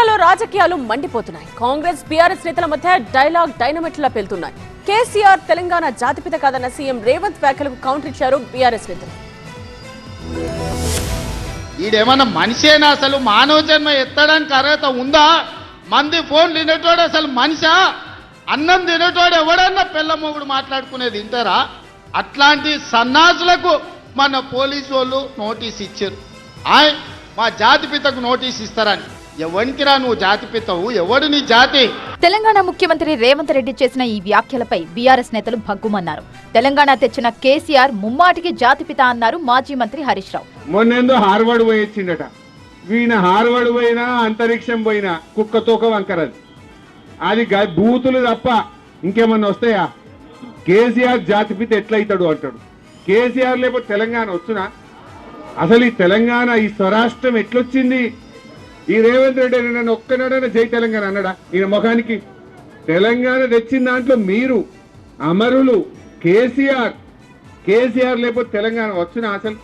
తెలంగాణలో రాజకీయాలు మండిపోతున్నాయి. కాంగ్రెస్ బీఆర్ఎస్ నేతల మధ్య డైలాగ్ డైనమిట్లా పేలుతున్నాయి. కేసీఆర్ తెలంగాణ జాతిపిత కాదన్న సీఎం రేవంత్ వ్యాఖ్యలకు కౌంటర్ ఇచ్చారు బీఆర్ఎస్ నేతలు. ఈడేమన్నా మనిషేనా? అసలు మానవ జన్మ ఎత్తడానికి అర్హత ఉందా? మంది ఫోన్ తినేటోడు అసలు మనిషా? అన్నం తినేటోడు ఎవడన్నా పిల్లమ్మగుడు మాట్లాడుకునేది తింటారా? అట్లాంటి సన్నాసులకు మన పోలీసు వాళ్ళు నోటీస్ ఇచ్చారు. మా జాతిపితకు నోటీస్ ఇస్తారని. ఎవరికిరా నువ్వు జాతిపితవు? ఎవడు నీ జాతి? తెలంగాణ ముఖ్యమంత్రి రేవంత్ రెడ్డి చేసిన ఈ వ్యాఖ్యలపై బీఆర్ఎస్ నేతలు భగ్గుమన్నారు. తెలంగాణ తెచ్చిన కేసీఆర్ ముమ్మాటికి జాతిపిత అన్నారు మాజీ మంత్రి హరీష్ రావు. మొన్నేందో హార్వర్డ్ పోయించిండట. వీణ హార్వర్డ్ పోయినా అంతరిక్షం పోయినా కుక్కతోక వంకరది. అది బూతులు తప్ప ఇంకేమన్నా వస్తాయా? కేసీఆర్ జాతిపిత ఎట్లయితాడు అంటాడు. కేసీఆర్ లేకపోతే తెలంగాణ వచ్చునా? అసలు ఈ తెలంగాణ, ఈ స్వరాష్ట్రం ఎట్లొచ్చింది? ఈ రేవంత్ రెడ్డి నన్ను ఒక్కనాడైనా జై తెలంగాణ అన్నాడా? ఈయన ముఖానికి తెలంగాణ తెచ్చిన దాంట్లో మీరు అమరులు. కేసీఆర్ లేకపోతే తెలంగాణ వచ్చునా? అసలు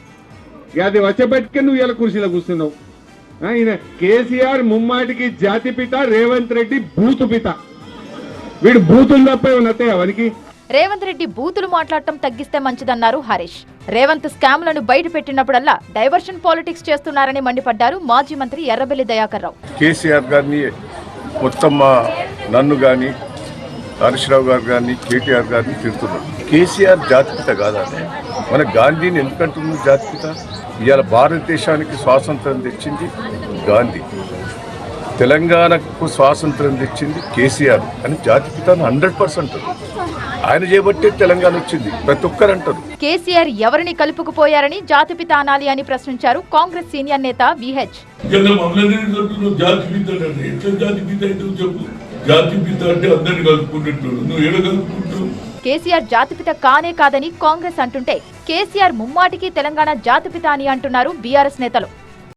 అది వచ్చబెట్టుకే నువ్వు ఇలా కుర్చీలో కూర్చున్నావు. ఈయన కేసీఆర్ ముమ్మాటికి జాతిపిత, రేవంత్ రెడ్డి బూతుపిత. వీడు బూతులు తప్ప ఏమన్నా అవనికి. రేవంత్ రెడ్డి బూతులు మాట్లాడటం తగ్గిస్తే మంచిదన్నారు హరీష్. రేవంత్ స్కామ్లను బయట పెట్టినప్పుడల్లా డైవర్షన్ పాలిటిక్స్ చేస్తున్నారని మండిపడ్డారు మాజీ మంత్రి ఎర్రబెల్లి దయాకర్ రావు. కేసీఆర్ గారిని మొత్తం నన్ను కానీ హరీష్ రావు గారు కానీ కేటీఆర్ గారిని తిడుతున్నారు. కేసీఆర్ జాతిపిత కాదా? మన గాంధీని ఎందుకంటున్నారు జాతిపిత? ఇవాళ భారతదేశానికి స్వాతంత్రం తెచ్చింది గాంధీ, తెలంగాణకు స్వాతంత్రం తెచ్చింది కేసీఆర్ అని జాతిపిత 100%. ఆయన చేయబట్టే తెలంగాణ వచ్చింది ప్రతి ఒక్కరు అంటారు. కేసీఆర్ ఎవరిని కలుపుకుపోయారని జాతిపిత అనాలి అని ప్రశ్నించారు కాంగ్రెస్ సీనియర్ నేత విహెచ్. కేసీఆర్ జాతిపిత కానే కాదని కాంగ్రెస్ అంటుంటే కేసీఆర్ ముమ్మాటికి తెలంగాణ జాతిపిత అని అంటున్నారు బీఆర్ఎస్ నేతలు.